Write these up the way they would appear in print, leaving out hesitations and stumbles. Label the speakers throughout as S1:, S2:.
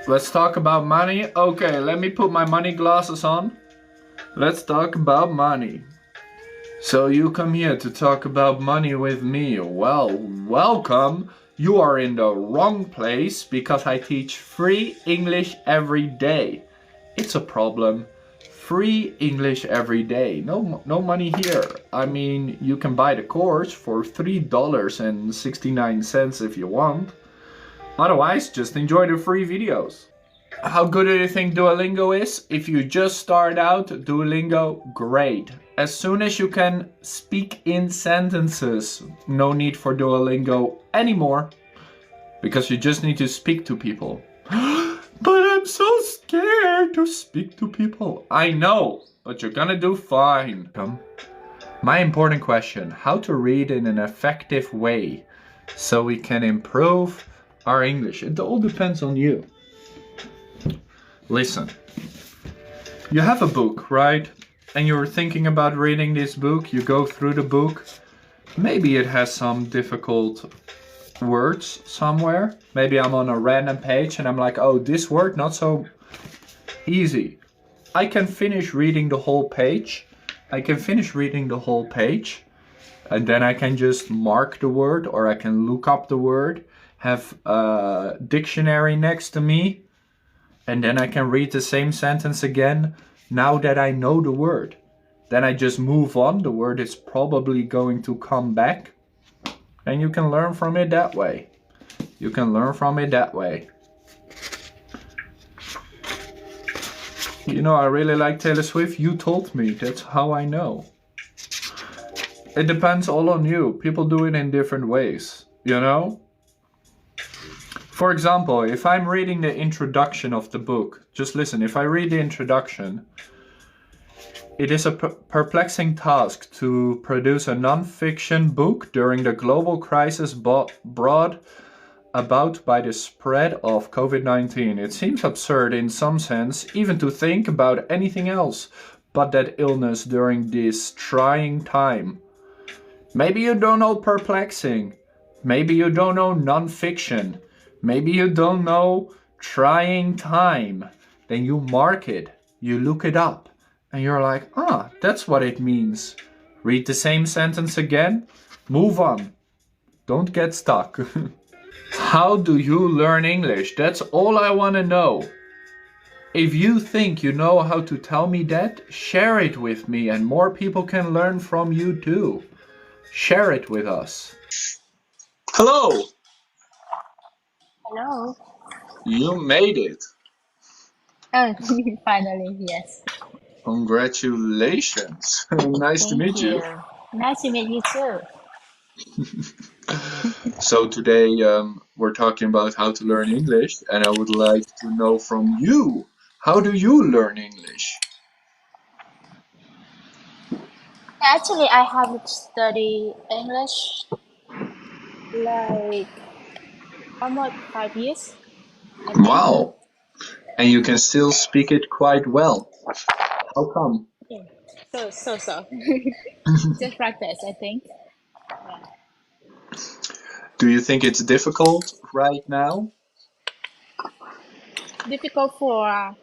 S1: Let's talk about money. Okay, let me put my money glasses on. Let's talk about money. So you come here to talk about money with me. Well, welcome. You are in the wrong place because I teach free English every day. It's a problem. Free English every day. No money here. I mean, you can buy the course for $3.69 if you want. Otherwise, just enjoy the free videos. How good do you think Duolingo is? If you just start out, Duolingo, great. As soon as you can speak in sentences, no need for Duolingo anymore. Because you just need to speak to people. But I'm so scared to speak to people. I know, but you're gonna do fine. My important question, how to read in an effective way so we can improve our English. It all depends on you. Listen, you have a book, right? And you're thinking about reading this book. You go through the book. Maybe it has some difficult words somewhere. Maybe I'm on a random page and I'm like, oh, this word not so easy. I can finish reading the whole page. And then I can just mark the word, or I can look up the word, have a dictionary next to me, and then I can read the same sentence again now that I know the word. Then I just move on. The word is probably going to come back, and you can learn from it that way. You know, I really like Taylor Swift. You told me. That's how I know. It depends all on you. People do it in different ways, you know? For example, if I'm reading the introduction of the book, just listen, if I read the introduction, it is a perplexing task to produce a non-fiction book during the global crisis brought about by the spread of COVID-19. It seems absurd in some sense even to think about anything else but that illness during this trying time. Maybe you don't know perplexing. Maybe you don't know non-fiction. Maybe you don't know trying time. Then you mark it, you look it up, and you're like, ah, that's what it means. Read the same sentence again, move on. Don't get stuck. How do you learn English? That's all I want to know. If you think you know how to tell me that, share it with me and more people can learn from you too. Share it with us. Hello,
S2: Hello.
S1: you made it.
S2: Oh, finally, yes.
S1: Congratulations. Nice to
S2: Thank
S1: meet you.
S2: you. Nice to meet you too.
S1: So today we're talking about how to learn English, and I would like to know from you, how do you learn English?
S2: Actually, I have studied English like almost 5 years, I think.
S1: Wow, and you can still speak it quite well. How come?
S2: Yeah. So. Just practice, I think. Yeah.
S1: Do you think it's difficult right now?
S2: Difficult for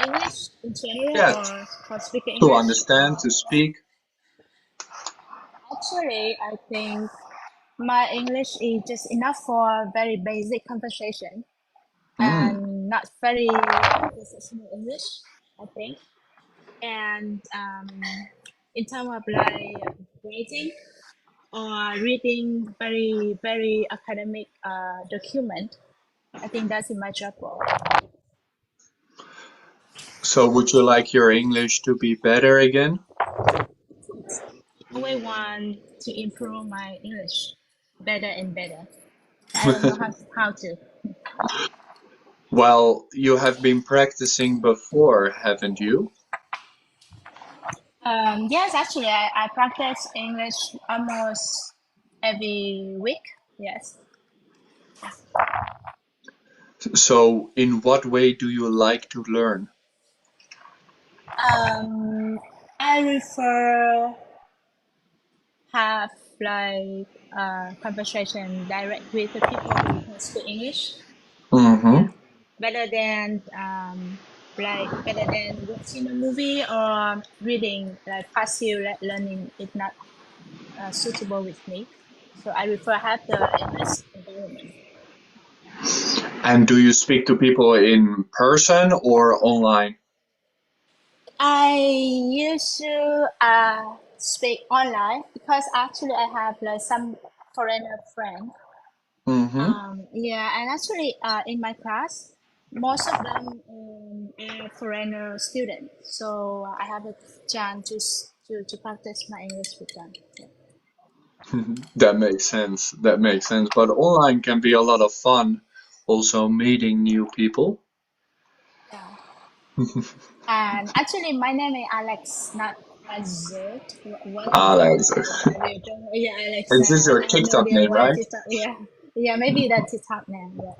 S2: English in general
S1: Yeah,
S2: or for speaking
S1: to
S2: English?
S1: understand, to speak.
S2: Actually, I think my English is just enough for very basic conversation
S1: Mm.
S2: and not very conversational English, I think. And in terms of like writing or reading very academic document, I think that's in my trouble.
S1: So would you like your English to be better again?
S2: I always want to improve my English better and better. I don't know how to.
S1: Well, you have been practicing before, haven't you?
S2: Yes, actually, I practice English almost every week. Yes.
S1: So in what way do you like to learn?
S2: Um, I prefer have like conversation direct with the people who can speak English.
S1: Mm-hmm.
S2: Yeah. better than better than watching a movie or reading. Like passive learning is not suitable with me. So I prefer have the English environment.
S1: And do you speak to people in person or online?
S2: I used to speak online because actually I have like some foreigner friends.
S1: Mm-hmm.
S2: Yeah, and actually in my class, most of them are foreigner students. So I have a chance to practice my English with them. Yeah.
S1: That makes sense. That makes sense. But online can be a lot of fun, also meeting new people.
S2: Yeah. And actually, my name is Alex, not Azert. What
S1: Alex.
S2: I will don't. Yeah, Alex.
S1: Is this
S2: I
S1: your
S2: have no
S1: TikTok
S2: idea
S1: name,
S2: why
S1: right?
S2: TikTok. Yeah, yeah, maybe that's TikTok name. Yeah,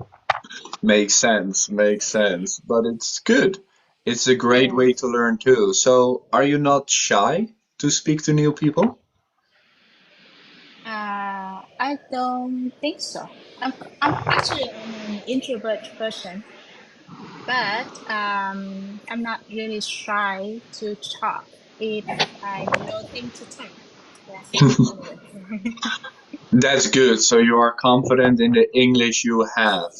S1: Makes sense. Makes sense. But it's good. It's a great
S2: yeah.
S1: way to learn too. So, are you not shy to speak to new people?
S2: I don't think so. I'm actually I'm an introvert person, but I'm not really shy to talk if I know things to talk. Yeah. Anyway,
S1: That's good. So you are confident in the English you have.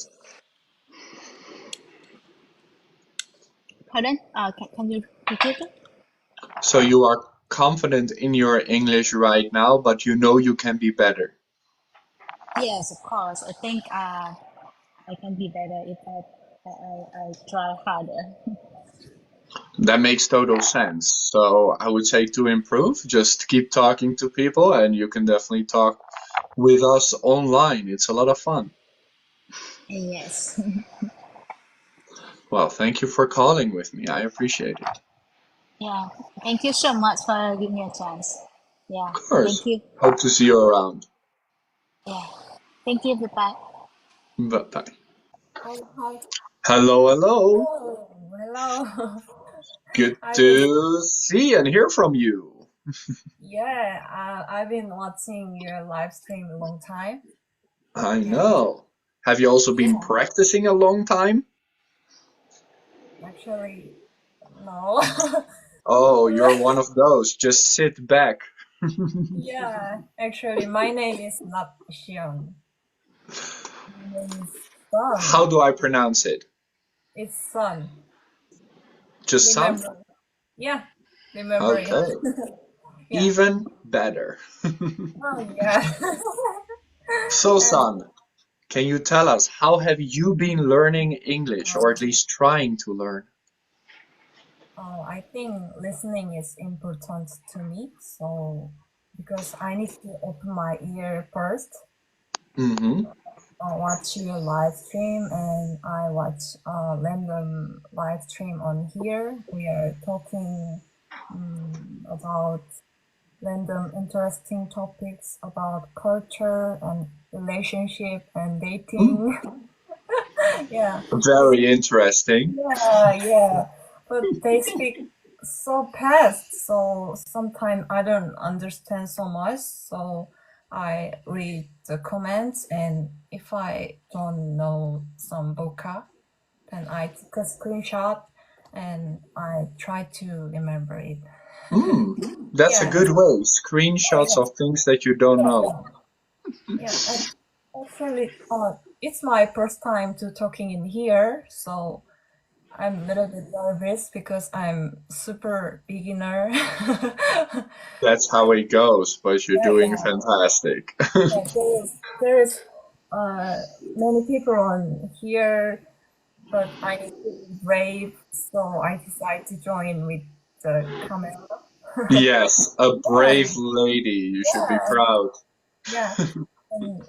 S2: pardon? Can you repeat it?
S1: So you are confident in your English right now, but you know you can be better.
S2: Yes, of course. I think I can be better if I try harder.
S1: That makes total sense. So I would say to improve, just keep talking to people and you can definitely talk with us online. It's a lot of fun.
S2: Yes.
S1: Well, thank you for calling with me. I appreciate it.
S2: Yeah. Thank you so much for giving me a chance. Yeah.
S1: Of course.
S2: Thank you.
S1: Hope to see you around.
S2: Yeah. Thank you. Goodbye.
S1: Bye bye.
S3: Oh, hi.
S1: Hello, hello.
S3: Oh, hello.
S1: Good
S3: I just,
S1: to see and hear from you.
S3: yeah, I've been watching your live stream a long time.
S1: I
S3: And
S1: know. Have you also been
S3: yeah,
S1: practicing a long time?
S3: actually, no.
S1: Oh, you're one of those. Just sit back.
S3: Yeah, actually, my name is not Xion. My name is Sun.
S1: How do I pronounce it?
S3: It's Sun.
S1: Just Sun?
S3: Remember? Yeah, remember it.
S1: Okay.
S3: Yeah.
S1: Even better.
S3: Oh, yeah.
S1: So,
S3: And
S1: Sun, can you tell us how have you been learning English, or at
S3: um,
S1: least trying to learn?
S3: I think listening is important to me. So, because I need to open my ear first,
S1: Mm-hmm.
S3: watch your live stream, and I watch a random live stream on here. We are talking about random interesting topics about culture and relationship and dating. Yeah, they
S1: Very interesting.
S3: yeah, but they speak so fast, so sometimes I don't understand so much. So I read the comments, and if I don't know some vocab, then I take a screenshot and I try to remember it.
S1: Mm, that's a
S3: Yeah,
S1: good way. Screenshots
S3: yeah,
S1: of things that you don't know.
S3: yeah, yeah. Actually, it's my first time to talking in here, so I'm a little bit nervous because I'm super beginner. Yeah,
S1: That's how it goes, but you're doing
S3: yeah,
S1: fantastic.
S3: yeah. There's uh many people on here, but I need to be brave, so I decided to join with the camera.
S1: Yes, a
S3: Yeah,
S1: brave lady. You should be
S3: yeah,
S1: proud.
S3: yeah. And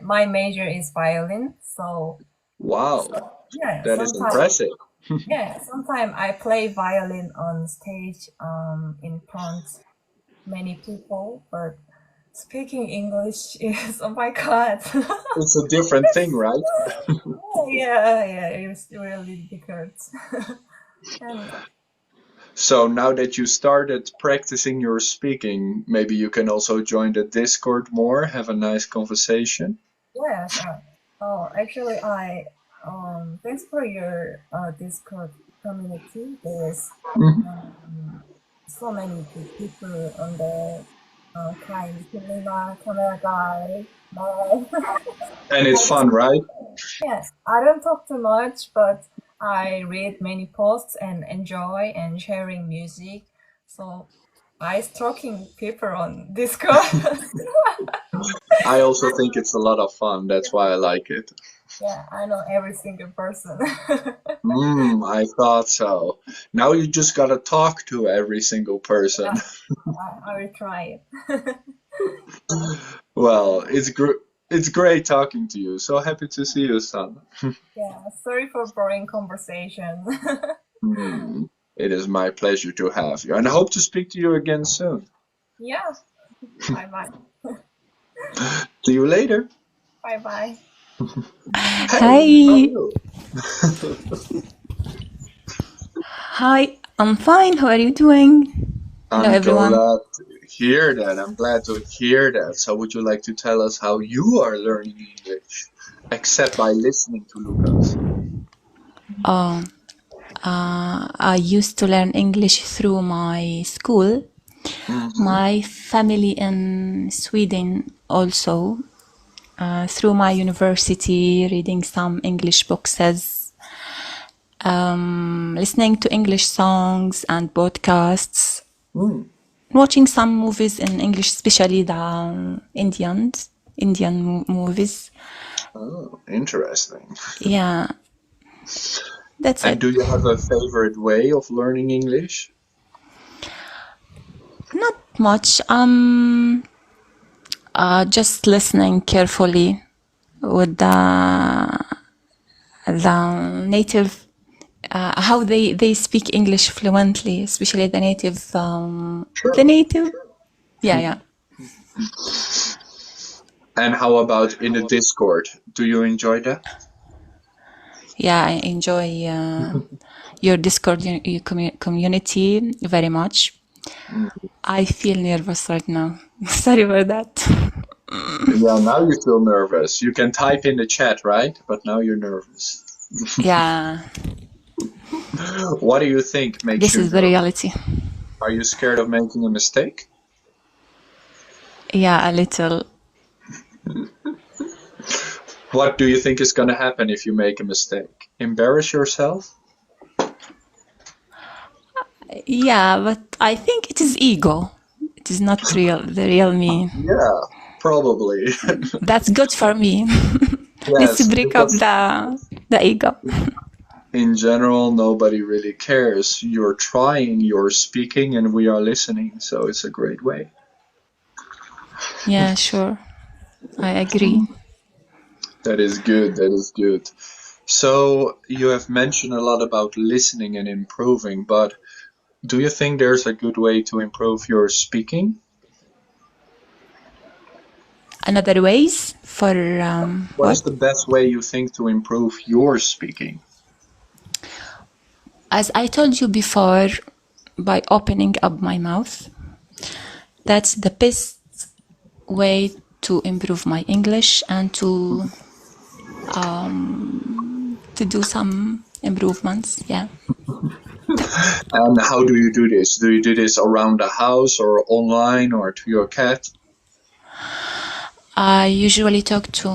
S3: my major is violin, so
S1: Wow,
S3: yeah.
S1: that is
S3: Sometimes
S1: impressive.
S3: yeah, sometimes I play violin on stage in front many people, but speaking English is oh my god.
S1: It's a different thing, right?
S3: Yeah, it's really difficult. And
S1: So now that you started practicing your speaking, maybe you can also join the Discord more, have a nice conversation.
S3: yeah, sure. Oh, actually, I thanks for your Discord community. There's
S1: Mhm.
S3: so many good people on there. Kai, Selena, Camera Guy, Mel.
S1: And it's fun, right?
S3: Yeah, I don't talk too much, but I read many posts and enjoy and sharing music. So I stalking people on Discord.
S1: I also think it's a lot of fun. That's why I like it.
S3: Yeah, I know every single person.
S1: I thought so. Now you just gotta talk to every single person.
S3: Yeah, I will try it.
S1: Well, it's great talking to you. So happy to see you, son.
S3: Yeah, sorry for boring conversation.
S1: Hmm. It is my pleasure to have you, and I hope to speak to you again soon.
S3: Yeah, bye bye.
S1: See you later.
S3: Bye bye.
S1: Hey, how are
S4: Hi,
S1: you?
S4: hi, I'm fine. How are you doing? Hello,
S1: I'm
S4: everyone.
S1: glad to hear that. I'm glad to hear that. So, would you like to tell us how you are learning English, except by listening to Lucas?
S4: Oh, I used to learn English through my school.
S1: Hmm.
S4: My family in Sweden also, through my university, reading some English books, listening to English songs and podcasts,
S1: Mm.
S4: watching some movies in English, especially the Indian movies.
S1: Oh, interesting.
S4: Yeah, that's
S1: And
S4: it.
S1: do you have a favorite way of learning English?
S4: Not much. Just listening carefully with the native, how they speak English fluently, especially the native. The
S1: Sure.
S4: native. Yeah, yeah,
S1: And how about in the Discord? Do you enjoy that?
S4: yeah. I enjoy your Discord community very much.
S1: Mm.
S4: I feel nervous right now. Sorry for that.
S1: Yeah, now you feel nervous. You can type in the chat, right? But now you're nervous.
S4: Yeah,
S1: What do you think makes
S4: this
S1: you
S4: is the
S1: nervous?
S4: reality.
S1: Are you scared of making a mistake?
S4: Yeah, a little.
S1: What do you think is going to happen if you make a mistake? Embarrass yourself?
S4: Yeah, but I think it is ego. It is not real, the real me.
S1: Yeah, probably.
S4: That's good for me. Let's
S1: Yes,
S4: break up
S1: because
S4: the ego.
S1: in general, nobody really cares. You're trying, you're speaking, and we are listening, so it's a great way.
S4: Yeah, sure. I agree.
S1: That is good, that is good. So, you have mentioned a lot about listening and improving, but do you think there's a good way to improve your speaking?
S4: Another ways for
S1: What is
S4: what?
S1: the best way you think to improve your speaking?
S4: As I told you before, by opening up my mouth, that's the best way to improve my English and to do some improvements. Yeah.
S1: And how do you do this? Do you do this around the house or online or to your cat?
S4: I usually talk to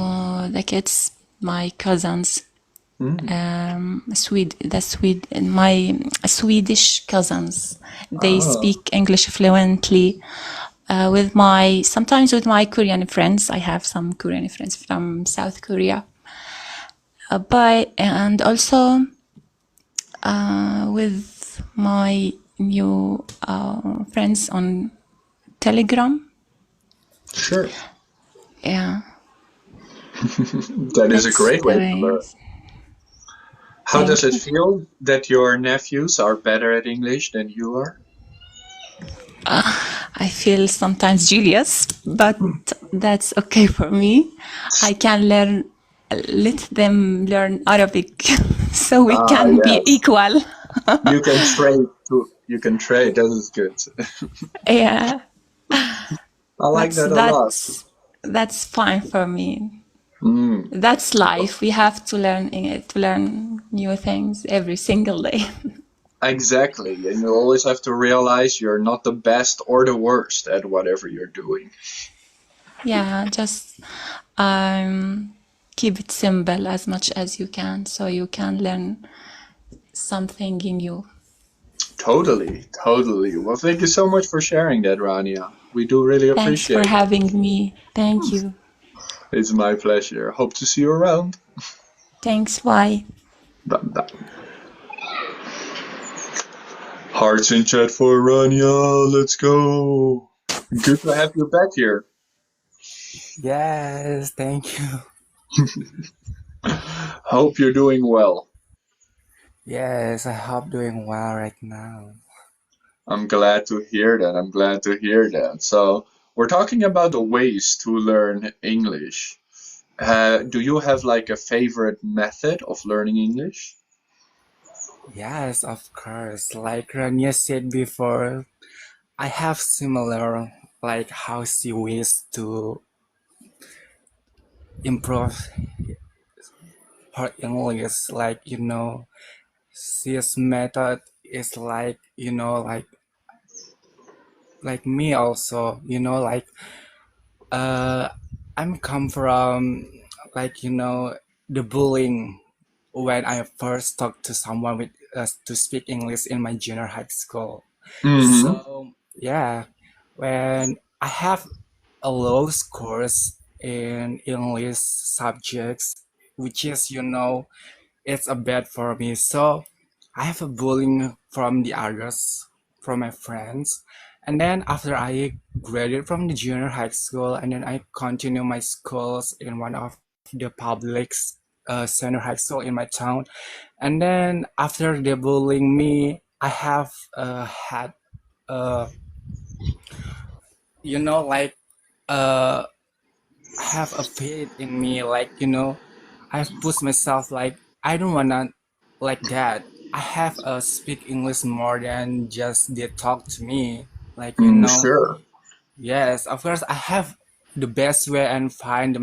S4: the kids, my cousins,
S1: Mm.
S4: my Swedish cousins. They
S1: Ah,
S4: speak English fluently. Sometimes with my Korean friends. I have some Korean friends from South Korea. And also with my new friends on Telegram.
S1: sure.
S4: Yeah,
S1: That is a
S4: that's
S1: great
S4: the
S1: way to learn.
S4: way.
S1: How does
S4: Thank
S1: it
S4: you.
S1: feel that your nephews are better at English than you are?
S4: I feel sometimes jealous, but that's okay for me. I can let them learn Arabic so we
S1: Ah,
S4: can be
S1: yes.
S4: equal.
S1: You can trade too. You can trade. That is good.
S4: Yeah,
S1: I like
S4: that's
S1: that a lot.
S4: that's that's fine for me.
S1: Mm,
S4: That's life. We have to learn new things every single day.
S1: exactly. And you always have to realize you're not the best or the worst at whatever you're doing.
S4: Yeah, just um, keep it simple as much as you can so you can learn something new.
S1: Totally, totally. Well, thank you so much for sharing that, Rania. We do really
S4: Thanks for
S1: appreciate it.
S4: having me. Thank you.
S1: It's my pleasure. Hope to see you around.
S4: Thanks. Bye.
S1: Bye bye. Hearts in chat for Rania. Let's go. Good to have you back here.
S5: Yes, thank you.
S1: Hope you're doing well.
S5: Yes, I hope doing well right now.
S1: I'm glad to hear that. I'm glad to hear that. So, we're talking about the ways to learn English. Do you have like a favorite method of learning English?
S5: Yes, of course. Like Rania said before, I have similar like how she wishes to improve her English. Like, she's method is like me also, uh I'm come from like the bullying when I first talked to someone with to speak English in my junior high school.
S1: Mm-hmm.
S5: So yeah, when I have a low scores in English subjects, which is it's a bad for me. So I have a bullying from the others, from my friends. And then after I graduated from the junior high school, and then I continue my schools in one of the public senior high school in my town. And then after they bullying me, I have had uh, like uh have a faith in me, like I've pushed myself like I don't wanna like that. I have speak English more than just they talk to me, like
S1: Mm, sure.
S5: yes, of course I have the best way and find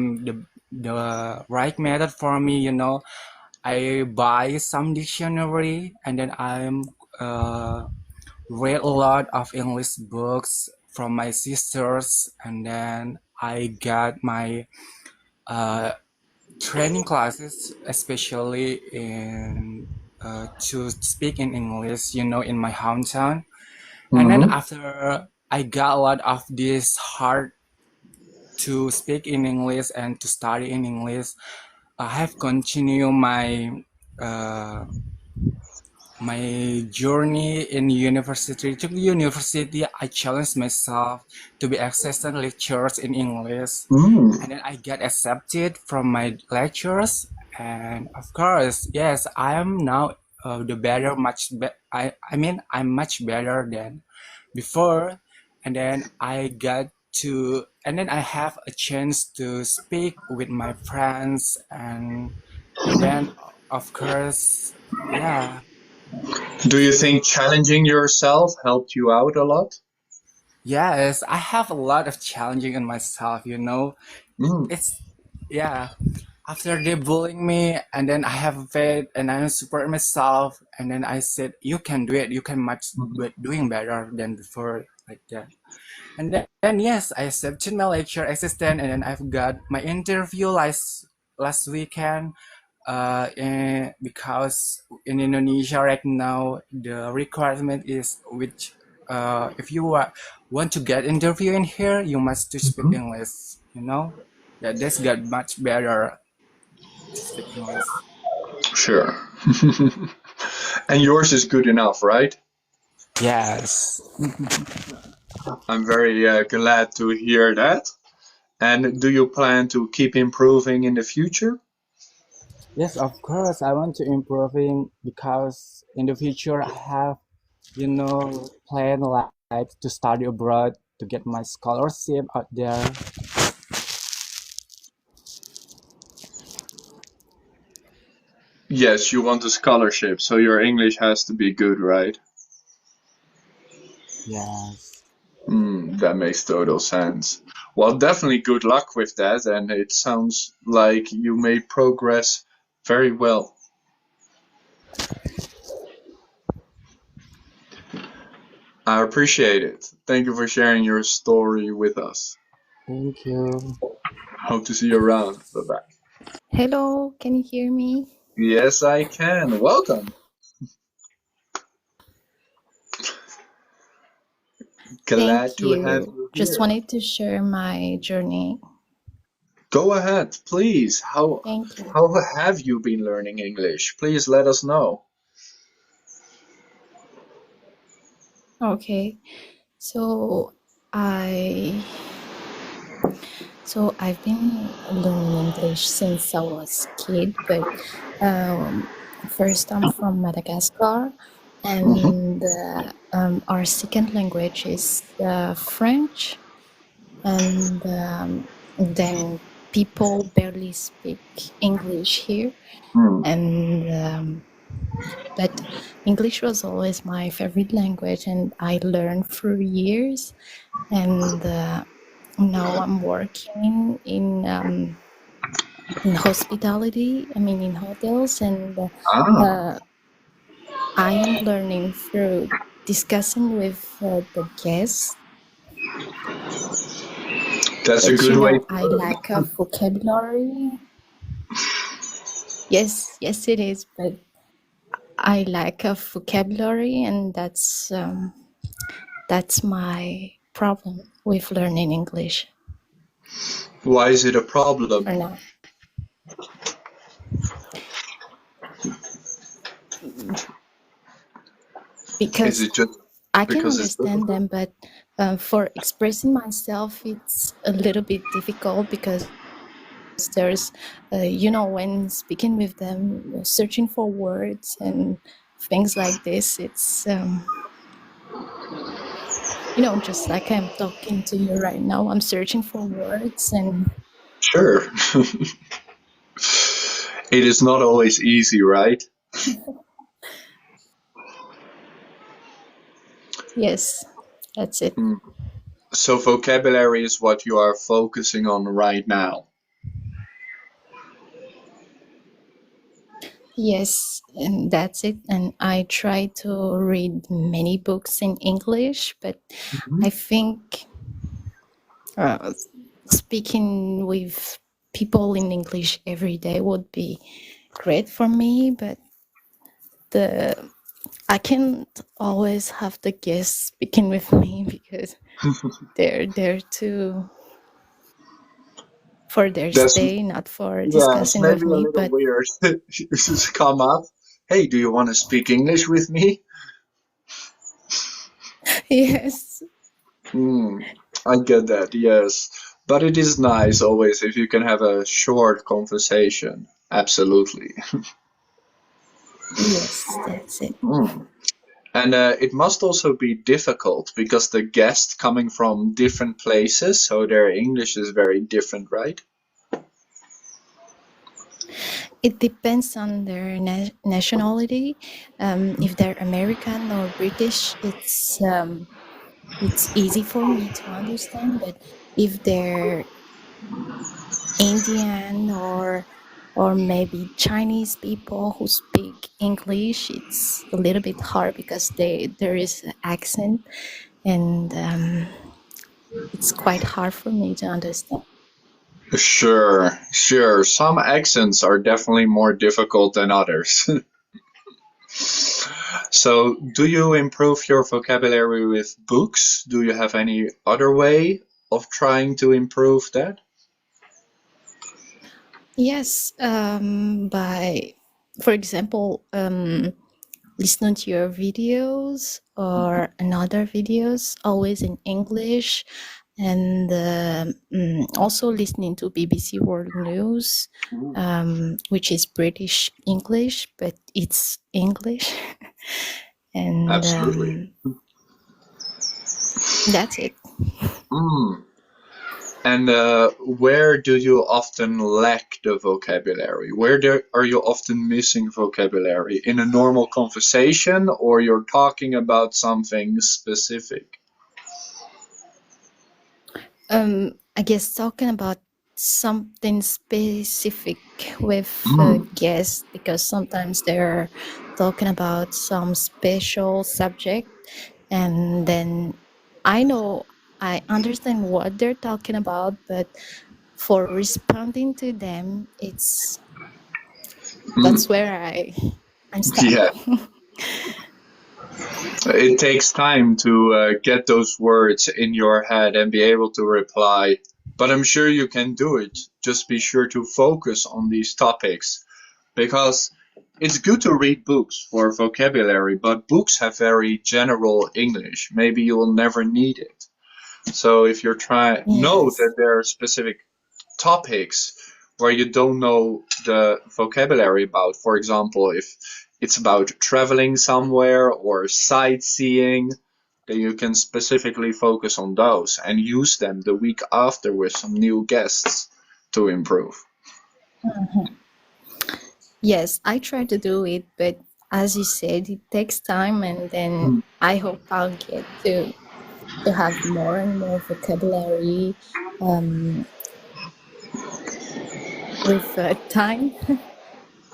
S5: the right method for me, I buy some dictionary, and then I'm read a lot of English books from my sisters, and then I got my uh, training classes, especially in to speak in English, in my hometown. And then
S1: Mm-hmm.
S5: after I got a lot of this hard to speak in English and to study in English, I have continued uh, my journey in university. To university, I challenged myself to be assistant lecturers in English,
S1: Mm.
S5: and then I get accepted from my lecturers. And of course, yes, I am now the better, I mean, I'm much better than before. And then and then I have a chance to speak with my friends, and then of course, yeah.
S1: Do you think challenging yourself helped you out a lot?
S5: Yes, I have a lot of challenging in myself,
S1: Mm.
S5: It's yeah. After they bullying me, and then I have faith and I support myself, and then I said, "You can do it. You can much doing better than before," like that. And then yes, I accepted my lecture assistant, and then I've got my interview last weekend. Because in Indonesia right now, the requirement is which if you want to get interview in here, you must to speak
S1: Mhm.
S5: English. Yeah, that's got much better to speak English.
S1: Sure. And yours is good enough, right?
S5: Yes,
S1: I'm very glad to hear that. And do you plan to keep improving in the future?
S5: yes, of course. I want to improving because in the future I have plan like to study abroad to get my scholarship out there.
S1: Yes, you want a scholarship, so your English has to be good, right?
S5: Yes.
S1: That makes total sense. Well, definitely good luck with that, and it sounds like you made progress very well. I appreciate it. Thank you for sharing your story with us.
S5: Thank you.
S1: Hope to see you around. Bye bye.
S6: Hello, can you hear me?
S1: Yes, I can. Welcome. Glad
S6: Thank
S1: to have
S6: you.
S1: you
S6: Just
S1: here.
S6: wanted to share my journey.
S1: Go ahead, please.
S6: Thank you.
S1: How have you been learning English? Please let us know.
S6: Okay. So I I've been learning English since I was a kid, but first I'm from Madagascar,
S1: Hmm.
S6: and our second language is French, and then people barely speak English here,
S1: Hmm.
S6: and but English was always my favorite language, and I learned for years. And now I'm working in hospitality. I mean, in hotels, and
S1: Ah,
S6: uh, I am learning through discussing with the guests.
S1: that's a
S6: But
S1: good way to
S6: I
S1: learn.
S6: lack a vocabulary. Yes, it is. But I lack a vocabulary, and that's my problem with learning English
S1: Why is it a problem?
S6: for now.
S1: Is
S6: Because
S1: it just
S6: I can
S1: because it's
S6: understand
S1: difficult?
S6: them, but for expressing myself, it's a little bit difficult because there's, when speaking with them, searching for words and things like this, it's, just like I'm talking to you right now, I'm searching for words, and
S1: Sure. It is not always easy, right?
S6: yes, that's it.
S1: Hmm. So vocabulary is what you are focusing on right now.
S6: Yes, and that's it. And I try to read many books in English, but I think uh, speaking with people in English every day would be great for me. But the I can't always have the guests speaking with me because they're there to for their
S1: That's
S6: stay, not for
S1: yes,
S6: discussing
S1: maybe
S6: with
S1: a
S6: me.
S1: little
S6: But
S1: weird. Just come up. Hey, do you want to speak English with me?
S6: yes,
S1: Hmm. I get that, yes. But it is nice always if you can have a short conversation. Absolutely.
S6: yes, that's it.
S1: Hmm. And it must also be difficult because the guests coming from different places, so their English is very different, right?
S6: It depends on their nationality. If they're American or British, it's easy for me to understand. But if they're Indian or maybe Chinese people who speak English, it's a little bit hard because there is an accent, and it's quite hard for me to understand.
S1: Sure, sure. Some accents are definitely more difficult than others. So, do you improve your vocabulary with books? Do you have any other way of trying to improve that?
S6: Yes, by, for example, listening to your videos or another videos, always in English, and also listening to BBC World News, which is British English, but it's English, and
S1: Absolutely.
S6: that's it.
S1: Mm. And where do you often lack the vocabulary? Are you often missing vocabulary? In a normal conversation, or you're talking about something specific?
S6: I guess talking about something specific with
S1: Mm.
S6: guests, because sometimes they're talking about some special subject, and then I know I understand what they're talking about, but for responding to them, that's where I'm stuck.
S1: Yeah, it takes time to get those words in your head and be able to reply. But I'm sure you can do it. Just be sure to focus on these topics because it's good to read books for vocabulary, but books have very general English. Maybe you will never need it. So if you're trying, know
S6: Yes.
S1: that there are specific topics where you don't know the vocabulary about. For example, if it's about traveling somewhere or sightseeing, then you can specifically focus on those and use them the week after with some new guests to improve.
S6: Yes, I try to do it, but as you said, it takes time, and then I hope I'll get to have more and more vocabulary with time.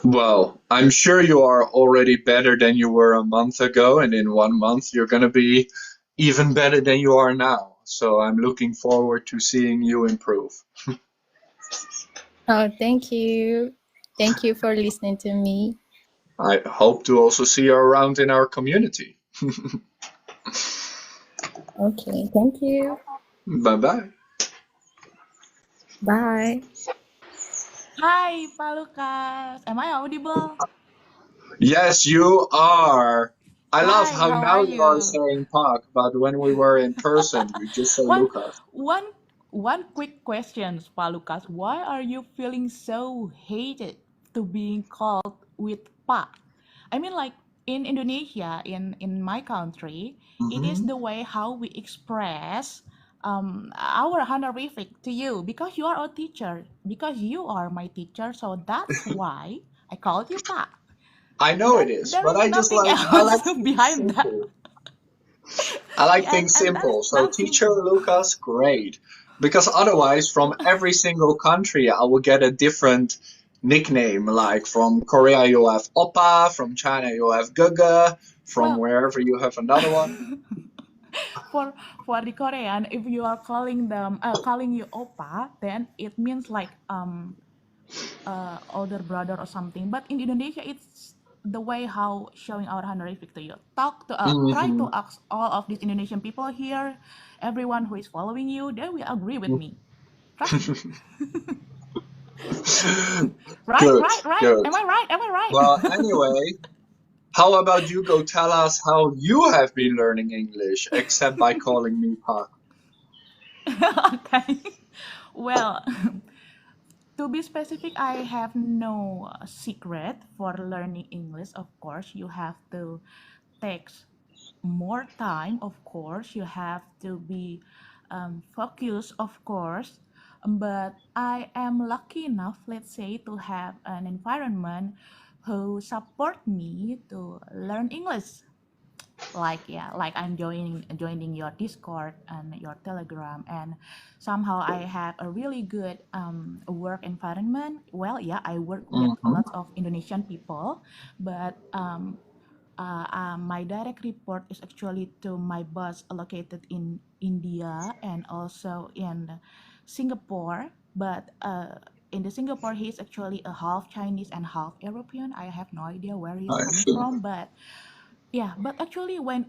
S1: Well, I'm sure you are already better than you were a month ago, and in 1 month you're going to be even better than you are now. So I'm looking forward to seeing you improve.
S6: Oh, thank you. Thank you for listening to me.
S1: I hope to also see you around in our community.
S6: Okay, thank you.
S1: Bye bye.
S6: Bye.
S2: Hi, Pak Lukas. Am I audible?
S1: Yes, you are. I love
S2: Hi,
S1: how
S2: how
S1: now
S2: are
S1: you are
S2: you?
S1: saying Park, but when we were in person, you just say
S2: One,
S1: Lucas.
S2: one, one quick question, Pak Lukas. Why are you feeling so hated to being called with Pak? I mean, like in Indonesia, in my country, it is
S1: Hmm.
S2: the way how we express our honorific to you because you are a teacher, because you are my teacher. So that's why I called you Pak.
S1: I know it
S2: That
S1: is,
S2: there
S1: but
S2: is nothing
S1: I
S2: else
S1: like things
S2: behind that.
S1: simple. I like
S2: Yeah,
S1: things
S2: and that is
S1: simple. So
S2: that
S1: teacher
S2: simple.
S1: Lucas, great. Because otherwise, from every single country, I will get a different nickname. Like from Korea, you'll have Oppa. From China, you'll have Gaga. From
S2: Well,
S1: wherever you have another one.
S2: for the Korean, if you are calling them calling you oppa, then it means like older brother or something. But in Indonesia, it's the way how showing our honorific to you. Try to
S1: Hmm.
S2: ask all of these Indonesian people here, everyone who is following you, they will agree with me. Trust me. Right,
S1: Good,
S2: right, right.
S1: good.
S2: Am I right? Am I
S1: Well,
S2: right?
S1: anyway, how about you go tell us how you have been learning English, except by calling me Park?
S2: Okay. Well, to be specific, I have no secret for learning English. Of course, you have to take more time. Of course, you have to be focused. Of course, but I am lucky enough, let's say, to have an environment who support me to learn English, like, yeah, like I'm joining your Discord and your Telegram, and somehow I have a really good work environment. Well, yeah, I work with a
S1: Hmm.
S2: lot of Indonesian people, but my direct report is actually to my boss located in India and also in Singapore, but in the Singapore, he's actually a half Chinese and half European. I have no idea where he's
S1: I
S2: coming
S1: see.
S2: from, but yeah, but actually, when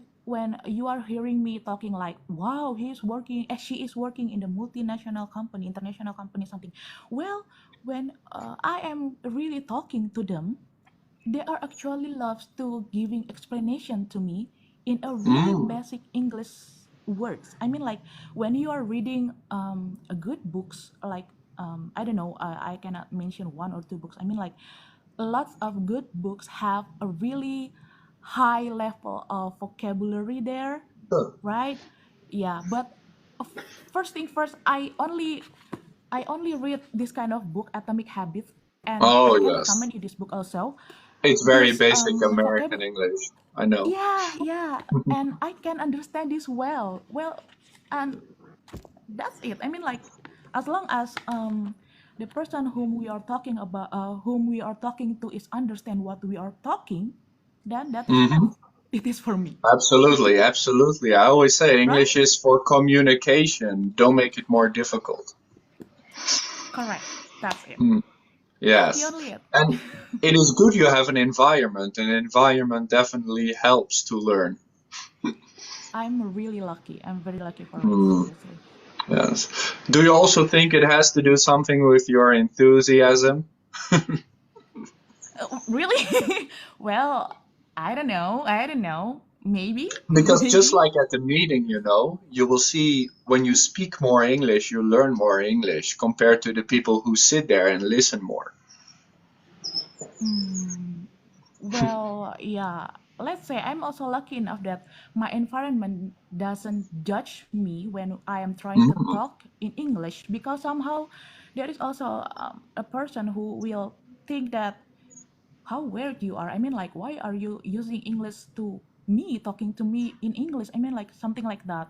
S2: you are hearing me talking like, wow, she is working in the multinational company, international company, something. Well, when I am really talking to them, they are actually loves to giving explanation to me in a really
S1: Mm.
S2: basic English words. I mean, like when you are reading a good books, like I don't know, I cannot mention one or two books. I mean, like lots of good books have a really high level of vocabulary there,
S1: Sure.
S2: right? Yeah, but uh, first thing first, I only read this kind of book, Atomic Habits, and I
S1: Oh,
S2: can
S1: yes.
S2: recommend you this book also.
S1: It's very
S2: This
S1: basic American
S2: vocabulary,
S1: English. I know.
S2: yeah, yeah, and I can understand this well, and that's it. I mean, like
S7: as long as the person whom we are talking about, whom we are talking to, is understand what we are talking, then that is
S1: Mm-hmm.
S7: enough. It is for me,
S1: Absolutely, absolutely. I always say
S7: right?
S1: English is for communication. Don't make it more difficult.
S7: Correct. That's it. That's the
S1: Yes.
S7: only it.
S1: And it is good you have an environment. An environment definitely helps to learn.
S7: I'm really lucky. I'm very lucky for it,
S1: Mm,
S7: seriously.
S1: yes. Do you also think it has to do something with your enthusiasm?
S7: Really? Well, I don't know. I don't know. Maybe.
S1: Because just
S7: Maybe.
S1: like at the meeting, you will see when you speak more English, you learn more English compared to the people who sit there and listen more.
S7: Hmm. Well, yeah. Let's say I'm also lucky enough that my environment doesn't judge me when I am trying to
S1: Mhm.
S7: talk in English, because somehow there is also a person who will think that how weird you are. I mean, like, why are you using English to me, talking to me in English? I mean, like, something like that.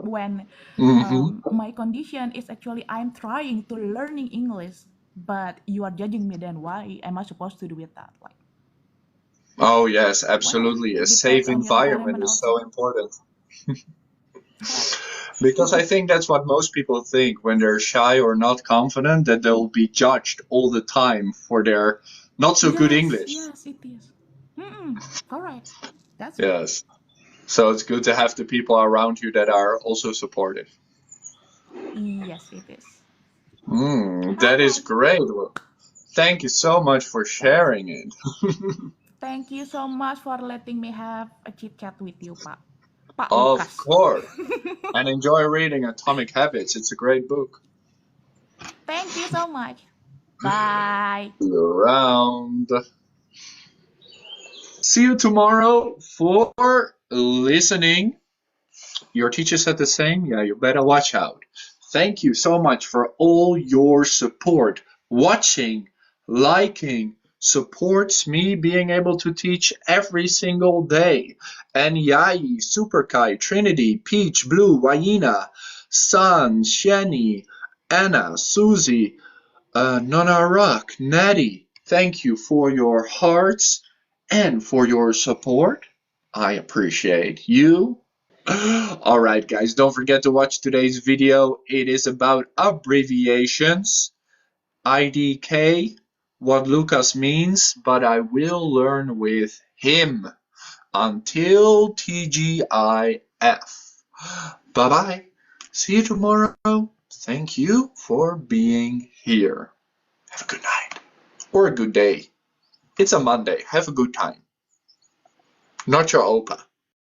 S7: When
S1: Mhm.
S7: my condition is actually I'm trying to learning English, but you are judging me, then why am I supposed to do it that? Like,
S1: Oh, yes,
S7: well,
S1: absolutely. A
S7: it
S1: safe
S7: depends on your
S1: environment
S7: environment
S1: is so
S7: also.
S1: important.
S7: Correct.
S1: Because I think that's what most people think when they're shy or not confident, that they'll be judged all the time for their not so good
S7: Yes,
S1: English.
S7: yes, it is. Correct. That's it.
S1: Yes. So it's good to have the people around you that are also supportive.
S7: Yes, it is. All
S1: That is
S7: right.
S1: great. Well, thank you so much for
S7: Thank
S1: sharing it.
S7: thank you so much for letting me have a chit chat with you, Pak
S1: Of
S7: Lucas.
S1: course. And enjoy reading Atomic Habits. It's a great book.
S7: Thank you so much. Bye.
S1: See you around. See you tomorrow for listening. Your teacher said the same? Yeah, you better watch out. Thank you so much for all your support. Watching, liking, supports me being able to teach every single day. And Yai, Superkai, Trinity, Peach, Blue, Waina, San, Shani, Anna, Susie, Nona Rock, Natty, thank you for your hearts and for your support. I appreciate you. Alright guys, don't forget to watch today's video. It is about abbreviations. IDK, what Lucas means, but I will learn with him until TGIF. Bye bye. See you tomorrow. Thank you for being here. Have a good night or a good day. It's a Monday. Have a good time. Not your opa.